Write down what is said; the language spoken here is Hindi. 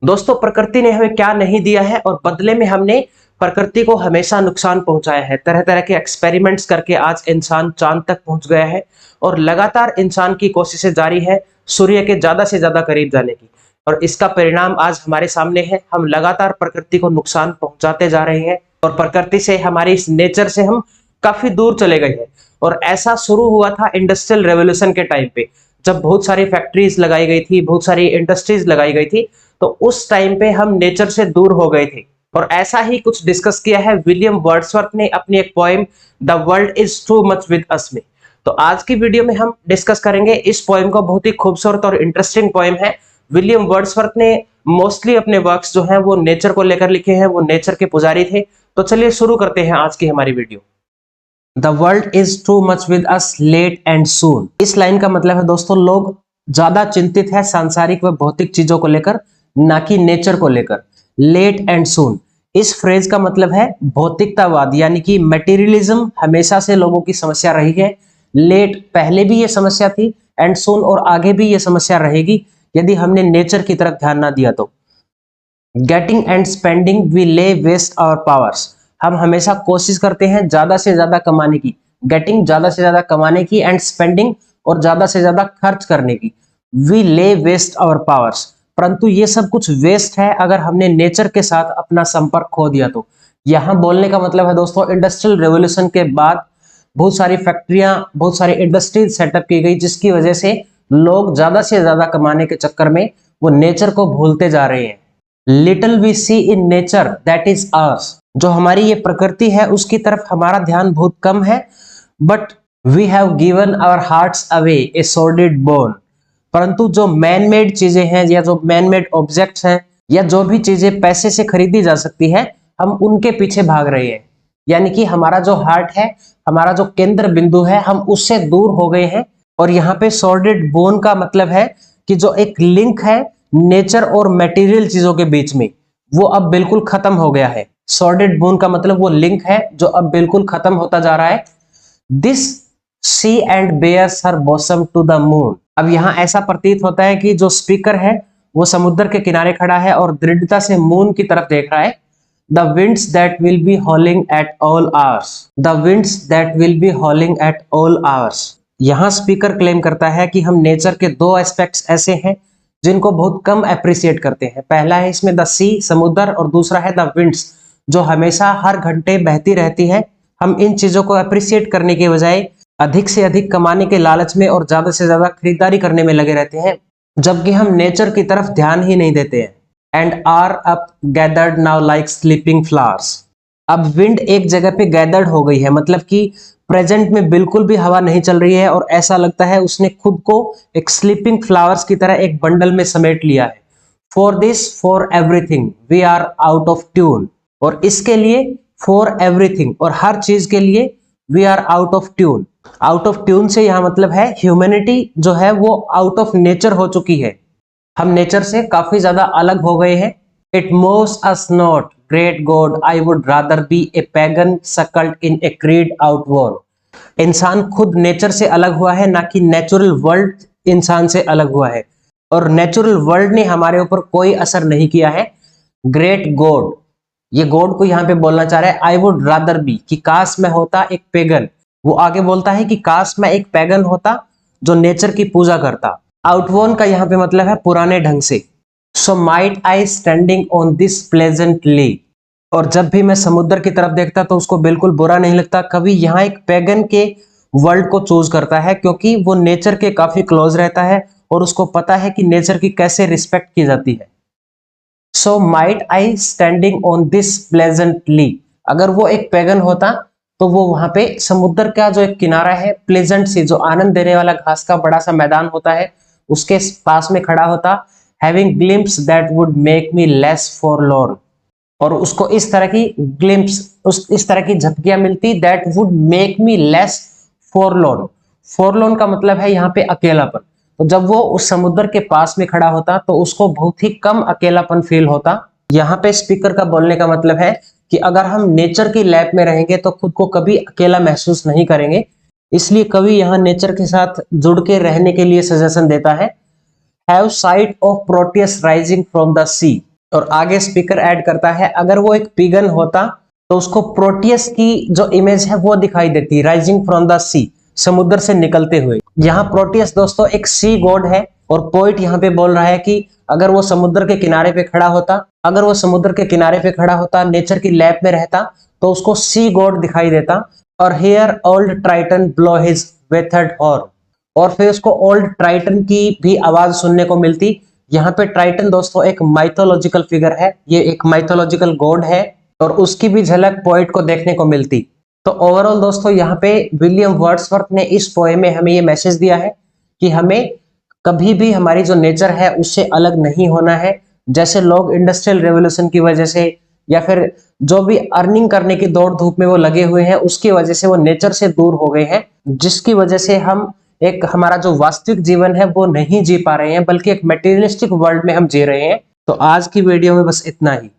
दोस्तों, प्रकृति ने हमें क्या नहीं दिया है और बदले में हमने प्रकृति को हमेशा नुकसान पहुंचाया है। तरह तरह के एक्सपेरिमेंट्स करके आज इंसान चांद तक पहुंच गया है और लगातार इंसान की कोशिशें जारी है सूर्य के ज्यादा से ज्यादा करीब जाने की। और इसका परिणाम आज हमारे सामने है। हम लगातार प्रकृति को नुकसान पहुंचाते जा रहे हैं और प्रकृति से, हमारी इस नेचर से हम काफी दूर चले गए हैं। और ऐसा शुरू हुआ था इंडस्ट्रियल रेवोल्यूशन के टाइम पे, जब बहुत सारी फैक्ट्रीज लगाई गई थी, बहुत सारी इंडस्ट्रीज लगाई गई थी। तो उस टाइम पे हम नेचर से दूर हो गए थे। और ऐसा ही कुछ डिस्कस किया है विलियम वर्ड्सवर्थ ने अपनी एक poem the world is too much with अस में। तो आज की वीडियो में हम डिस्कस करेंगे इस पोएम को। बहुत ही खूबसूरत और इंटरेस्टिंग पोएम है। विलियम वर्ड्सवर्थ ने मोस्टली अपने वर्क्स जो हैं वो नेचर को लेकर लिखे हैं। वो नेचर के पुजारी थे। तो चलिए शुरू करते हैं आज की हमारी वीडियो। The world is too much with us late and soon. इस लाइन का मतलब है दोस्तों, लोग ज्यादा चिंतित है सांसारिक व भौतिक चीजों को लेकर, ना कि नेचर को लेकर। लेट एंड सून, इस फ्रेज का मतलब है भौतिकतावाद, यानी कि मटेरियलिज्म हमेशा से लोगों की समस्या रही है। लेट पहले भी ये समस्या थी, एंड सून और आगे भी ये समस्या रहेगी यदि हमने नेचर की तरफ ध्यान ना दिया तो। गेटिंग एंड स्पेंडिंग वी ले वेस्ट आवर पावर्स। हम हमेशा कोशिश करते हैं ज्यादा से ज्यादा कमाने की। गेटिंग, ज्यादा से ज्यादा कमाने की, एंड स्पेंडिंग, और ज्यादा से ज्यादा खर्च करने की। वी ले वेस्ट आवर पावर्स, परंतु ये सब कुछ वेस्ट है अगर हमने नेचर के साथ अपना संपर्क खो दिया तो। यहां बोलने का मतलब है दोस्तों, इंडस्ट्रियल रेवोल्यूशन के बाद बहुत सारी फैक्ट्रियां, बहुत सारी इंडस्ट्रीज सेटअप की गई, जिसकी वजह से लोग ज्यादा से ज्यादा कमाने के चक्कर में वो नेचर को भूलते जा रहे हैं। Little we see in nature that is ours. जो हमारी ये प्रकृति है उसकी तरफ हमारा ध्यान बहुत कम है। But we have given our hearts away a sordid boon. परंतु जो मैन मेड चीजें हैं, या जो मैन मेड ऑब्जेक्ट्स हैं, या जो भी चीजें पैसे से खरीदी जा सकती है, हम उनके पीछे भाग रहे हैं। यानी कि हमारा जो हार्ट है, हमारा जो केंद्र बिंदु है, हम उससे दूर हो गए हैं। और यहाँ पे सॉर्डेड बोन का मतलब है कि जो एक लिंक है नेचर और मटेरियल चीजों के बीच में, वो अब बिल्कुल खत्म हो गया है। सॉर्डेड बोन का मतलब वो लिंक है जो अब बिल्कुल खत्म होता जा रहा है। This sea and bares her bosom to the moon. अब यहाँ ऐसा प्रतीत होता है कि जो स्पीकर है वो समुद्र के किनारे खड़ा है और दृढ़ता से मून की तरफ देख रहा है। The winds that will be हॉलिंग at all hours. The winds that will be हॉलिंग at all hours. यहाँ स्पीकर क्लेम करता है कि हम नेचर के दो एस्पेक्ट्स ऐसे हैं जिनको बहुत कम अप्रिशिएट करते हैं। पहला है इसमें द सी, समुद्र, और दूसरा है द विंड्स, जो हमेशा हर घंटे बहती रहती है। हम इन चीजों को अप्रिशिएट करने के बजाय अधिक से अधिक कमाने के लालच में और ज्यादा से ज्यादा खरीदारी करने में लगे रहते हैं, जबकि हम नेचर की तरफ ध्यान ही नहीं देते हैं। And are up gathered now like sleeping flowers. अब विंड एक जगह पे गैदर्ड हो गई है, मतलब कि प्रेजेंट में बिल्कुल भी हवा नहीं चल रही है और ऐसा लगता है उसने खुद को एक स्लीपिंग फ्लावर्स की तरह एक बंडल में समेट लिया है। For this, for everything we are out of tune. और इसके लिए, फॉर एवरीथिंग, और हर चीज के लिए, we are out of tune. Out of tune से यहां मतलब है ह्यूमैनिटी जो है वो आउट ऑफ नेचर हो चुकी है। हम नेचर से काफी ज्यादा अलग हो गए हैं। It moves us not, great God, I would rather be a pagan suckled in a creed outworn. इंसान खुद नेचर से अलग हुआ है, ना कि नेचुरल वर्ल्ड इंसान से अलग हुआ है। और नेचुरल वर्ल्ड ने हमारे ऊपर कोई असर नहीं किया है। ग्रेट गॉड, ये गॉड को यहाँ पे बोलना चाह रहा है। आई वुड रादर बी, कि काश मैं होता एक पेगन। वो आगे बोलता है कि काश मैं एक पैगन होता जो नेचर की पूजा करता। आउटवर्न का यहाँ पे मतलब है पुराने ढंग से। So might I standing on this pleasant lea. और जब भी मैं समुद्र की तरफ देखता तो उसको बिल्कुल बुरा नहीं लगता। कवि यहाँ एक पैगन के वर्ल्ड को चूज करता है, क्योंकि वो नेचर के काफी क्लोज रहता है और उसको पता है कि नेचर की कैसे रिस्पेक्ट की जाती है। So might I standing on this pleasant lea. अगर वो एक पैगन होता तो वो वहां पे समुद्र का जो एक किनारा है, प्लेजेंट सी, जो आनंद देने वाला घास का बड़ा सा मैदान होता है, उसके पास में खड़ा होता। Having glimpses that would make me less forlorn. और उसको इस तरह की ग्लिम्प्स, इस तरह की झपकियां मिलती, that would make me less forlorn. Forlorn का मतलब है यहाँ पे अकेलापन। तो जब वो उस समुद्र के पास में खड़ा होता तो उसको बहुत ही कम अकेलापन फील होता। यहाँ पे स्पीकर का बोलने का मतलब है कि अगर हम नेचर की लैब में रहेंगे तो खुद को कभी अकेला महसूस नहीं करेंगे। इसलिए कवि यहाँ नेचर के साथ जुड़ के रहने के लिए सजेशन देता है। Have sight of Proteus rising from the sea. और आगे स्पीकर ऐड करता है, अगर वो एक पिगन होता तो उसको प्रोटियस की जो इमेज है वो दिखाई देती, राइजिंग फ्रॉम द सी, समुद्र से निकलते हुए। यहाँ प्रोटियस दोस्तों एक सी गॉड है और पोइट यहाँ पे बोल रहा है कि अगर वो समुद्र के किनारे पे खड़ा होता, अगर वो समुद्र के किनारे पे खड़ा होता, नेचर की लैब में रहता, तो उसको सी गॉड दिखाई देता। और here old Triton blow his wreathed horn, और फिर उसको ओल्ड ट्राइटन की भी आवाज सुनने को मिलती। यहाँ पे ट्राइटन दोस्तों एक माइथोलॉजिकल फिगर है, ये एक माइथोलॉजिकल गॉड है और उसकी भी झलक पोएट को देखने को मिलती। तो ओवरऑल दोस्तों यहाँ पे विलियम वर्ड्सवर्थ ने इस पोएम में हमें ये मैसेज दिया है कि हमें कभी भी हमारी जो नेचर है उससे अलग नहीं होना है। जैसे लोग इंडस्ट्रियल रेवोल्यूशन की वजह से या फिर जो भी अर्निंग करने की दौड़ धूप में वो लगे हुए हैं उसकी वजह से वो नेचर से दूर हो गए हैं, जिसकी वजह से हम एक हमारा जो वास्तविक जीवन है वो नहीं जी पा रहे हैं, बल्कि एक मटेरियलिस्टिक वर्ल्ड में हम जी रहे हैं। तो आज की वीडियो में बस इतना ही।